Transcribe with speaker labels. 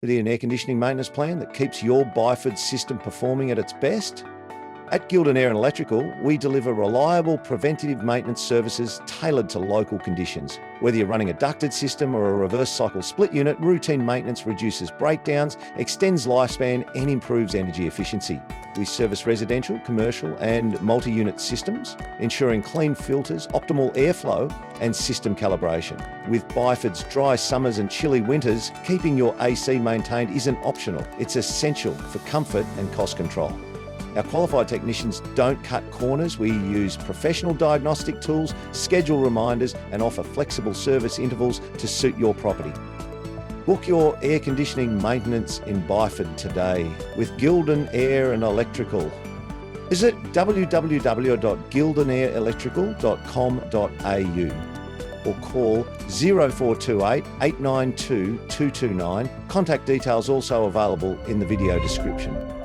Speaker 1: With an air conditioning maintenance plan that keeps your Byford system performing at its best? At Gildan Air Electrical, we deliver reliable preventative maintenance services tailored to local conditions. Whether you're running a ducted system or a reverse cycle split unit, routine maintenance reduces breakdowns, extends lifespan and improves energy efficiency. We service residential, commercial and multi-unit systems, ensuring clean filters, optimal airflow and system calibration. With Byford's dry summers and chilly winters, keeping your AC maintained isn't optional. It's essential for comfort and cost control. Our qualified technicians don't cut corners. We use professional diagnostic tools, schedule reminders and offer flexible service intervals to suit your property. Book your air conditioning maintenance in Byford today with Gildan Air and Electrical. Visit www.gildanerelectrical.com.au or call 0428 892 229. Contact details also available in the video description.